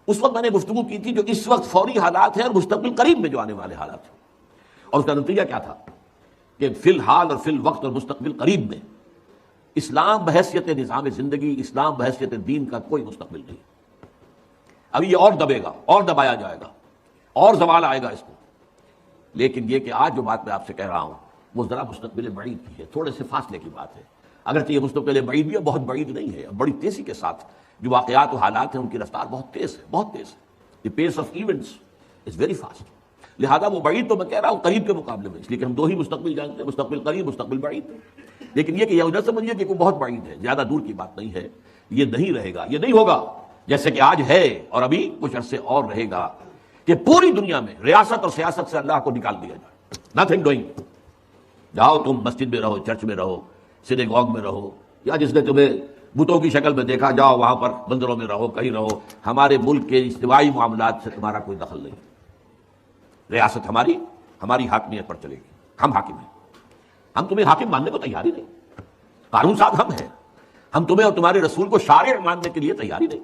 اس وقت میں نے گفتگو کی تھی جو اس وقت فوری حالات ہیں اور مستقبل قریب میں جو آنے والے حالات ہیں، اور اس کا نتیجہ کیا تھا کہ فی الحال اور فی الوقت اور مستقبل قریب میں اسلام بحیثیت نظام زندگی، اسلام بحیثیت دین کا کوئی مستقبل نہیں۔ ابھی یہ اور دبے گا، اور دبایا جائے گا، اور زوال آئے گا اس کو۔ لیکن یہ کہ آج جو بات میں آپ سے کہہ رہا ہوں وہ ذرا مستقبل بعید کی ہے، تھوڑے سے فاصلے کی بات ہے۔ اگرچہ یہ مستقبل بعید بھی ہے، بہت بعید نہیں ہے، بڑی تیزی کے ساتھ جو واقعات و حالات ہیں ان کی رفتار بہت تیز ہے، بہت تیز ہے۔ The pace of events is very fast. لہذا وہ بعید تو میں کہہ رہا ہوں قریب کے مقابلے میں، اس لیے کہ ہم دو ہی مستقبل جانتے ہیں، مستقبل قریب، مستقبل بعید۔ لیکن یہ کہ یہ نہ سمجھیے کہ کوئی بہت بعید ہے، زیادہ دور کی بات نہیں ہے، یہ نہیں رہے گا، یہ نہیں ہوگا جیسے کہ آج ہے اور ابھی کچھ عرصے اور رہے گا کہ پوری دنیا میں ریاست اور سیاست سے اللہ کو نکال دیا جائے۔ Nothing doing. جاؤ تم مسجد میں رہو، چرچ میں رہو، سینیگوگ میں رہو، یا جس نے تمہیں بتوں کی شکل میں دیکھا جاؤ وہاں پر مندروں میں رہو، کہیں رہو، ہمارے ملک کے اجتماعی معاملات سے تمہارا کوئی دخل نہیں۔ ریاست ہماری حاکمیت پر چلے گی، ہم حاکم ہیں، ہم تمہیں حاکم ماننے کو تیار ہی نہیں، قانون ساز ہم ہیں، ہم تمہیں اور تمہارے رسول کو شارع ماننے کے لیے تیار ہی نہیں۔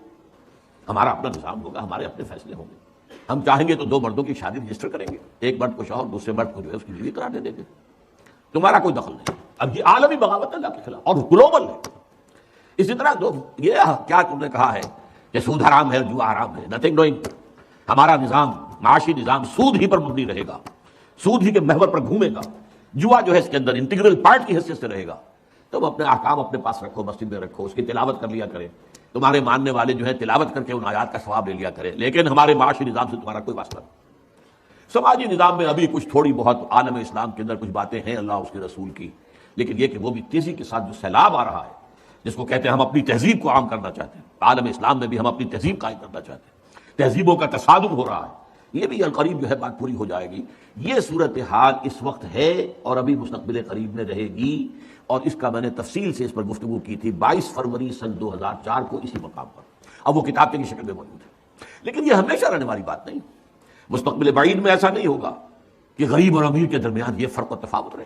ہمارا اپنا نظام ہوگا، ہمارے اپنے فیصلے ہوں گے، ہم چاہیں گے تو دو مردوں کی شادی رجسٹر کریں گے، ایک مرد کو شوہر، دوسرے مرد کو جو ہے اس کی بیوی قرار دے دیں گے، تمہارا کوئی دخل نہیں۔ اب یہ عالمی بغاوت اللہ کے خلاف اور گلوبل ہے۔ اسی طرح یہ کیا تم نے کہا ہے کہ سود حرام ہے، جوا حرام ہے، نتھنگ ڈوئنگ۔ ہمارا نظام، معاشی نظام سود ہی پر مبنی رہے گا، سود ہی کے محور پر گھومے گا، جوا جو ہے اس کے اندر انٹیگرل پارٹ کی حیثیت سے رہے گا۔ تم اپنے احکام اپنے پاس رکھو، مسجد میں رکھو، اس کی تلاوت کر لیا کریں، تمہارے ماننے والے جو ہے تلاوت کر کے ان آیات کا ثواب لے لیا کریں، لیکن ہمارے معاشی نظام سے تمہارا کوئی واسطہ نہیں۔ سماجی نظام میں ابھی کچھ تھوڑی بہت عالم اسلام کے اندر کچھ باتیں ہیں اللہ اس کے رسول کی، لیکن یہ کہ وہ بھی تیزی کے ساتھ جو سیلاب آ رہا ہے، جس کو کہتے ہیں ہم اپنی تہذیب کو عام کرنا چاہتے ہیں، عالم اسلام میں بھی ہم اپنی تہذیب قائم کرنا چاہتے ہیں، تہذیبوں کا تصادم ہو رہا ہے، یہ بھی القریب جو ہے بات پوری ہو جائے گی۔ یہ صورتحال اس وقت ہے اور ابھی مستقبل قریب میں رہے گی، اور اس کا میں نے تفصیل سے اس پر گفتگو کی تھی 22 فروری سن 2004 کو اسی مقام پر، اب وہ کتاب کی شکل میں موجود ہے۔ لیکن یہ ہمیشہ رہنے والی بات نہیں، مستقبل بعید میں ایسا نہیں ہوگا کہ غریب اور امیر کے درمیان یہ فرق و تفاوت رہے۔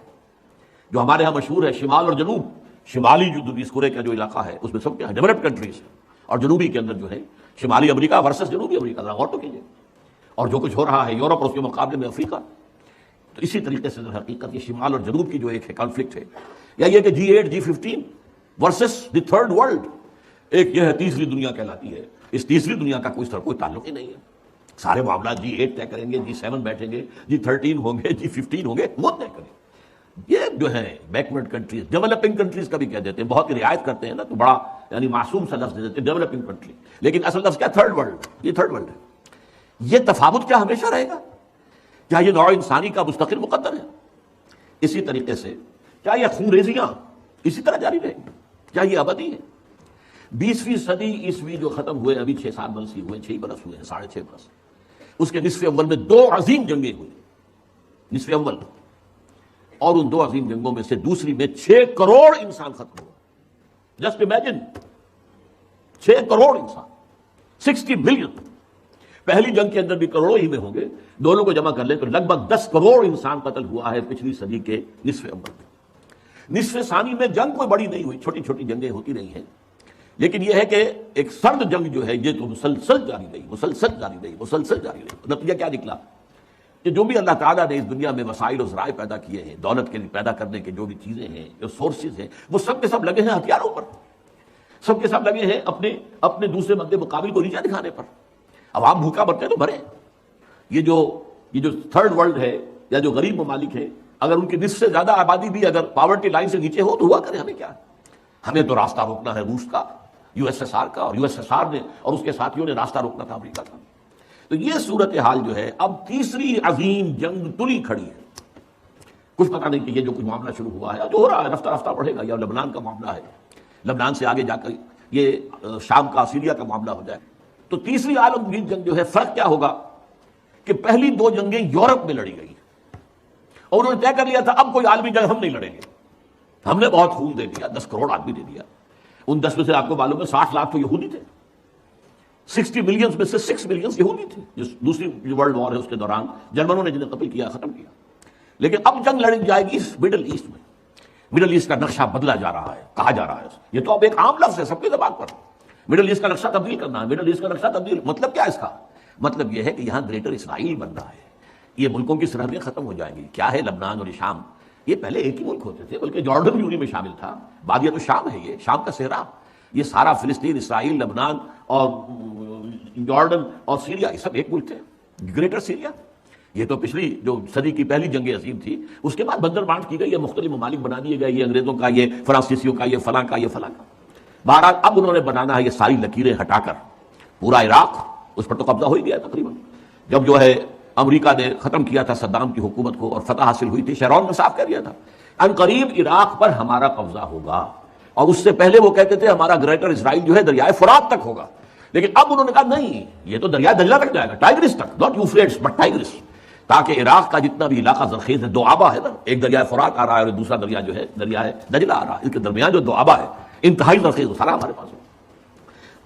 جو ہمارے ہاں مشہور ہے شمال اور جنوب، شمالی جو بیسکورے کا جو علاقہ ہے اس میں سب کیا ہے ڈیولپڈ کنٹریز ہے، اور جنوبی کے اندر جو ہے شمالی امریکہ ورسس جنوبی امریکہ، ذرا غور تو کیجیے، اور جو کچھ ہو رہا ہے یورپ اور اس کے مقابلے میں افریقہ۔ تو اسی طریقے سے در حقیقت یہ شمال اور جنوب کی جو ایک ہے کانفلکٹ ہے، یا یہ کہ G8 G15 versus the third world, ایک یہ ہے تیسری دنیا کہلاتی ہے، اس تیسری دنیا کا کوئی تعلق ہی نہیں ہے۔ سارے معاملات G8 طے کریں گے، G7 بیٹھیں گے، G13 ہوں گے، G15 ہوں گے، وہ طے کریں گے۔ یہ جو ہے بیکورڈ کنٹریز، ڈیولپنگ کنٹریز کا بھی کہہ دیتے ہیں، بہت ہی رعایت کرتے ہیں نا، تو بڑا یعنی معصوم سا لفظ دے دیتے ہیں ڈیولپنگ کنٹری، لیکن اصل لفظ کیا تھرڈ ورلڈ، یہ تھرڈ ورلڈ ہے۔ یہ تفاوت کیا ہمیشہ رہے گا؟ کیا یہ نوع انسانی کا مستقل مقدر ہے؟ اسی طریقے سے کیا یہ خونریزیاں اسی طرح جاری رہیں گی؟ کیا یہ ابدی ہے؟ 20ویں صدی عیسوی جو ختم ہوئے ابھی 6-7 برس ہی ہوئے، 6 برس ہوئے ہیں، 6.5 برس، اس کے نصف اول میں 2 عظیم جنگیں ہوئی، نصف اول، اور ان 2 عظیم جنگوں میں سے دوسری میں 6 کروڑ انسان ختم ہوا۔ جسٹ امیجن، 6 کروڑ انسان، 60 ملین۔ پہلی جنگ کے اندر بھی کروڑوں ہی میں ہوں گے، دونوں کو جمع کر لیں تو لگ بھگ 10 کروڑ انسان قتل ہوا ہے پچھلی صدی کے نصف اول میں۔ نصف ثانی میں جنگ کوئی بڑی نہیں ہوئی، چھوٹی چھوٹی جنگیں ہوتی رہی ہیں، لیکن یہ ہے کہ ایک سرد جنگ جو ہے یہ تو مسلسل جاری رہی، مسلسل جاری رہی، مسلسل جاری رہی۔ نتیجہ کیا نکلا کہ جو بھی اللہ تعالیٰ نے اس دنیا میں وسائل و ذرائع پیدا کیے ہیں، دولت کے لیے پیدا کرنے کے جو بھی چیزیں ہیں، جو سورسز ہیں، وہ سب کے سب لگے ہیں ہتھیاروں پر، سب کے سب لگے ہیں اپنے دوسرے مد مقابل کو نیچا دکھانے پر۔ عوام بھوکا مرتے تو مرے۔ یہ جو تھرڈ ورلڈ ہے یا جو غریب ممالک ہیں، اگر ان کی نصف سے زیادہ آبادی بھی اگر پاورٹی لائن سے نیچے ہو تو ہوا کرے، ہمیں کیا ہے؟ ہمیں تو راستہ روکنا ہے روس کا، USSR کا، اور USSR نے اور اس کے ساتھیوں نے راستہ روکنا تھا امریکہ کا۔ تو یہ صورتحال جو ہے اب تیسری عظیم جنگ تلی کھڑی ہے۔ کچھ پتہ نہیں کہ یہ جو کچھ معاملہ شروع ہوا ہے جو ہو رہا ہے رفتہ رفتہ بڑھے گا، یا لبنان کا معاملہ ہے، لبنان سے آگے جا کر یہ شام کا سیریا کا معاملہ ہو جائے، تو تیسری عالمگیر جنگ جو ہے فرق کیا ہوگا کہ پہلی 2 جنگیں یورپ میں لڑی گئی اور انہوں نے طے کر لیا تھا اب کوئی عالمی جنگ ہم نہیں لڑیں گے، ہم نے بہت خون دے دیا، 10 کروڑ آدمی دے دیا، ان 10 میں سے آپ کو معلوم ہے 60 لاکھ تو یہودی تھے، 60 ملین میں سے 6 ملین یہودی تھے، جس دوسری ورلڈ وار ہے اس کے دوران جرمنوں نے جنہیں قتل کیا، ختم کیا۔ لیکن اب جنگ لڑی جائے گی مڈل ایسٹ میں، مڈل ایسٹ کا نقشہ بدلا جا رہا ہے، کہا جا رہا ہے، یہ تو اب ایک عام لفظ ہے سب کی زبان پر، مڈل ایسٹ کا نقشہ تبدیل کرنا ہے، مڈل ایسٹ کا نقشہ تبدیل، مطلب کیا اس کا؟ مطلب یہ ہے کہ یہاں گریٹر اسرائیل بن رہا ہے، یہ ملکوں کی سرحدیں ختم ہو جائیں گی۔ کیا ہے لبنان اور شام؟ یہ پہلے ایک ہی ملک ہوتے تھے، بلکہ جارڈن بھی انہی میں شامل تھا، بعد یہ تو شام ہے، یہ شام کا صحرا، یہ سارا فلسطین، اسرائیل، لبنان اور جارڈن اور سیریا، یہ سب ایک ملک تھے، گریٹر سیریا۔ یہ تو پچھلی جو صدی کی پہلی جنگ عظیم تھی، اس کے بعد بندر بانٹ کی گئی ہے، مختلف ممالک بنا دیے گئے، یہ انگریزوں کا، یہ فرانسیسیوں کا، یہ فلاں کا، یہ فلاں کا۔ بہرحال اب انہوں نے بنانا ہے یہ ساری لکیریں ہٹا کر پورا عراق، اس پر تو قبضہ ہو ہی گیا تقریباً، جب جو ہے امریکہ نے ختم کیا تھا صدام کی حکومت کو اور فتح حاصل ہوئی تھی، شیرون نے صاف کر دیا تھا ان قریب عراق پر ہمارا قبضہ ہوگا، اور اس سے پہلے وہ کہتے تھے ہمارا گریٹر اسرائیل جو ہے دریائے فرات تک ہوگا، لیکن اب انہوں نے کہا نہیں، یہ تو دریائے دجلہ تک جائے گا، ٹائگرس تک، ناٹ یوفریٹس بٹ ٹائگرس، تاکہ عراق کا جتنا بھی علاقہ زرخیز ہے، دو آبا ہے نا، ایک دریائے فرات آ رہا ہے اور دوسرا دریا جو ہے دریائے دجلہ آ رہا ہے، اس کے درمیان جو دو آبا ہے انتہائی زرخیز، وہ سارا ہمارے پاس ہے۔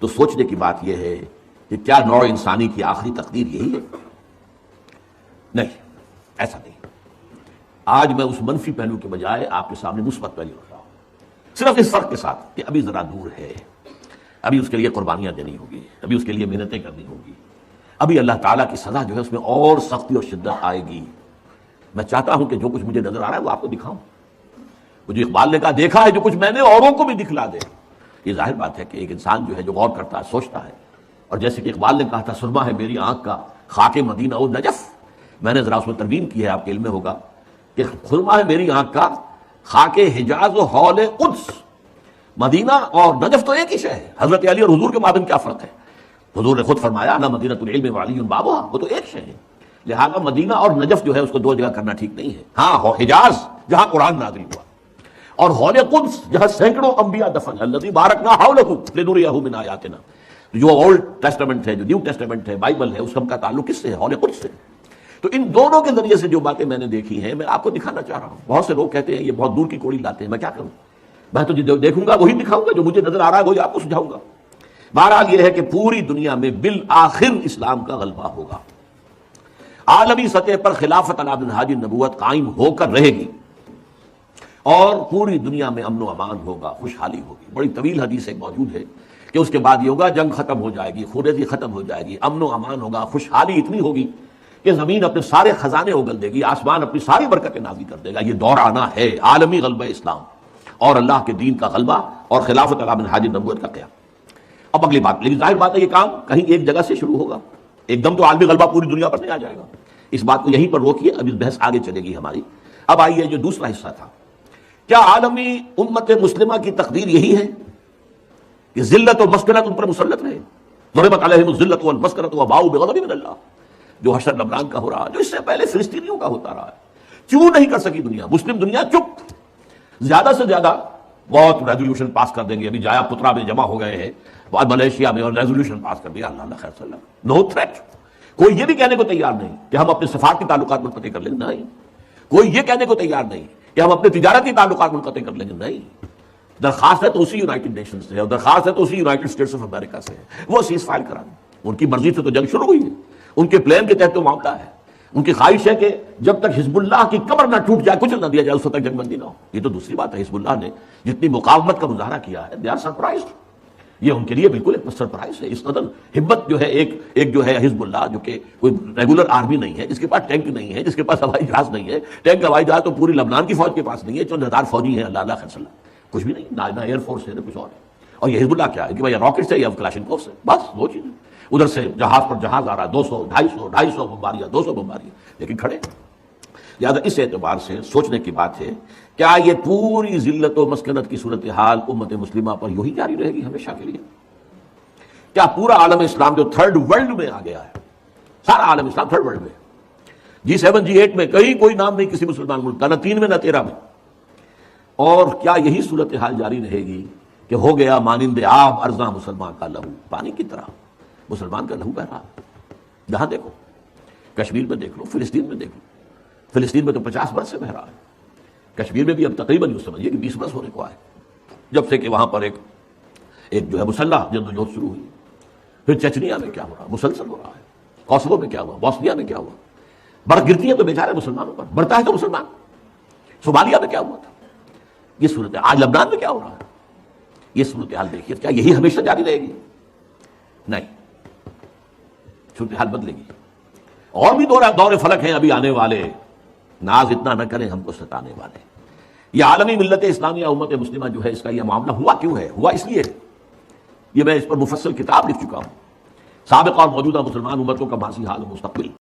تو سوچنے کی بات یہ ہے کہ کیا نوع انسانی کی آخری تقدیر یہی ہے؟ نہیں، ایسا نہیں۔ آج میں اس منفی پہلو کے بجائے آپ کے سامنے مثبت پہلو رکھ رہا ہوں، صرف اس فرق کے ساتھ کہ ابھی ذرا دور ہے، ابھی اس کے لیے قربانیاں دینی ہوگی، ابھی اس کے لیے محنتیں کرنی ہوگی، ابھی اللہ تعالیٰ کی سزا جو ہے اس میں اور سختی اور شدت آئے گی۔ میں چاہتا ہوں کہ جو کچھ مجھے نظر آ رہا ہے وہ آپ کو دکھاؤں، مجھے اقبال نے کہا دیکھا ہے جو کچھ میں نے اوروں کو بھی دکھلا دے۔ یہ ظاہر بات ہے کہ ایک انسان جو ہے جو غور کرتا ہے، سوچتا ہے، اور جیسے کہ اقبال نے کہا تھا سرما ہے میری آنکھ کا خاک مدینہ و نجف، میں نے ذرا اس میں ترمیم کی ہے، آپ کے علم میں ہوگا کہ سرما ہے میری آنکھ کا خاک حجاز و حول قدس، مدینہ اور نجف تو ایک ہی شے ہے، حضرت علی اور حضور کے مابین کیا فرق ہے؟ حضور نے خود فرمایا انا مدینہ العلم وعلی بابھا، وہ تو ایک شے ہے، لہذا مدینہ اور نجف جو ہے اس کو دو جگہ کرنا ٹھیک نہیں ہے۔ ہاں حجاز جہاں قرآن نازل ہوا، اور حول قدس جہاں سینکڑوں انبیاء دفن، الذی بارکنا حولہ لنریہ من آیاتنا، جو اولڈ ٹیسٹمنٹ ہے، جو نیو ٹیسٹمنٹ ہے، بائبل ہے، اس کا تعلق کس سے ہے؟ حول قدس سے۔ تو ان دونوں کے ذریعے سے جو باتیں میں نے دیکھی ہیں میں آپ کو دکھانا چاہ رہا ہوں۔ بہت سے لوگ کہتے ہیں یہ بہت دور کی کوڑی لاتے ہیں، میں کیا کروں؟ میں تو جو دیکھوں گا وہی دکھاؤں گا، جو مجھے نظر آ رہا ہے وہی آپ کو سجھاؤں گا۔ بہرحال یہ ہے کہ پوری دنیا میں بالآخر اسلام کا غلبہ ہوگا، عالمی سطح پر خلافت علی منہاج النبوت قائم ہو کر رہے گی، اور پوری دنیا میں امن و امان ہوگا، خوشحالی ہوگی۔ بڑی طویل حدیث ایک موجود ہے کہ اس کے بعد یہ ہوگا جنگ ختم ہو جائے گی، خونریزی ختم ہو جائے گی، امن و امان ہوگا، خوشحالی اتنی ہوگی کہ زمین اپنے سارے خزانے اگل دے گی، آسمان اپنی ساری برکتیں نازل کر دے گا۔ یہ دور آنا ہے، عالمی غلبہ اسلام اور اللہ کے دین کا غلبہ اور خلافت علی منہاج النبوت کا قیام۔ اب اگلی بات، لیکن ظاہر بات ہے یہ کام کہیں ایک جگہ سے شروع ہوگا، ایک دم تو عالمی غلبہ پوری دنیا پر نہیں آ جائے گا، اس بات کو یہیں پر روکیے، اب اس بحث آگے چلے گی ہماری۔ اب آئیے جو دوسرا حصہ تھا، کیا عالمی امت مسلمہ کی تقدیر یہی ہے کہ ذلت و مسکنت ان پر مسلط رہے؟ ضربت علیہم الذلۃ والمسکنۃ وباؤوا بغضب من اللہ، جو حشر لبنان کا ہو رہا ہے، جو اس سے پہلے فلسطینیوں کا ہوتا رہا ہے۔ کیوں نہیں کر سکی دنیا؟ مسلم دنیا چپ، زیادہ سے زیادہ بہت ریزولوشن پاس کر دیں گے، ابھی جایا پترا میں جمع ہو گئے ہیں بعد ملیشیا میں، اور ریزولوشن پاس کر دیا، اللہ خیر صلی اللہ، نو تھریٹ۔ کوئی یہ بھی کہنے کو تیار نہیں کہ ہم اپنے سفارتی تعلقات منقطع کر لیں گے، نہیں۔ کوئی یہ کہنے کو تیار نہیں کہ ہم اپنے تجارتی تعلقات منقطع کر لیں گے، نہیں۔ درخواست ہے تو اسی یونائٹڈ نیشن سے، اور درخواست ہے تو اسی یونائٹڈ اسٹیٹس آف امریکہ سے، وہ سیز فائر کرا دیں۔ ان کی مرضی سے تو جنگ شروع ہوئی ہے، ان کے پلان کے تحت تو معاملہ ہے، ان کی خواہش ہے کہ جب تک حزب اللہ کی کمر نہ ٹوٹ جائے، کچھ نہ دیا جائے، اس وقت تک جنگ بندی نہ ہو۔ یہ تو دوسری بات ہے، حزب اللہ نے جتنی مقاومت کا مظاہرہ کیا ہے، دے آر سرپرائزڈ، یہ ان کے لیے بالکل ایک سرپرائز ہے۔ اس قدر ہمت جو ہے ایک جو ہے حزب اللہ، جو کہ کوئی ریگولر آرمی نہیں ہے، جس کے پاس ٹینک نہیں ہے، جس کے پاس ہوائی جہاز نہیں ہے، ٹینک ہوائی جہاز تو پوری لبنان کی فوج کے پاس نہیں ہے، چند ہزار فوجی ہیں، اللہ خیر صلی اللہ، کچھ بھی نہیں، نہ ایئر فورس ہے نہ کچھ اور ہے۔ اور یہ حزب اللہ کیا ہے کہ بھائی راکٹ سے یا کلاشنکوف سے، بس دو چیزیں۔ ادھر سے جہاز پر جہاز آ رہا ہے، 200 250 بمباریاں، 200 بمباریاں، لیکن کھڑے۔ لہٰذا اس اعتبار سے سوچنے کی بات ہے، کیا یہ پوری ذلت و مسکنت کی صورتحال امت مسلمہ پر یوں ہی جاری رہے گی ہمیشہ کے لیے؟ کیا پورا عالم اسلام جو تھرڈ ورلڈ میں آ گیا ہے، سارا عالم اسلام تھرڈ ورلڈ میں، G7 G8 میں کہیں کوئی نام نہیں کسی مسلمان ملک کا، نہ 3 میں نہ 13 میں، اور کیا یہی صورتحال جاری رہے گی کہ ہو گیا مانند آب ارزاں مسلمان کا لہو، پانی کی طرح مسلمان کا لہو بہ رہا ہے؟ جہاں دیکھو، کشمیر میں دیکھ لو، فلسطین میں دیکھ لو، فلسطین میں تو 50 برس سے بہ رہا ہے، کشمیر میں بھی اب تقریباً یوں سمجھیے کہ 20 برس ہونے کو آئے، جب سے کہ وہاں پر ایک جو ہے مسلح جدوجہد شروع ہوئی۔ پھر چچنیا میں کیا ہو رہا، مسلسل ہو رہا ہے، کوسوو میں کیا ہوا، بوسنیا میں کیا ہوا، برف گرتی ہے تو بیچارے مسلمانوں پر، برتا ہے تو مسلمان، صومالیہ میں کیا ہوا تھا، یہ صورت، آج لبنان میں کیا ہو رہا ہے، یہ صورتحال دیکھیے، کیا یہی ہمیشہ جاری رہے گی؟ نہیں، صورتحال بدلے گی. اور بھی دور فلک ہیں ابھی آنے والے، ناز اتنا نہ کریں ہم کو ستانے والے. یہ عالمی ملت اسلامیہ امت مسلمہ جو ہے، اس کا یہ معاملہ ہوا کیوں ہے؟ ہوا اس لیے، یہ میں اس پر مفصل کتاب لکھ چکا ہوں، سابق اور موجودہ مسلمان امتوں کا ماضی حال و مستقبل.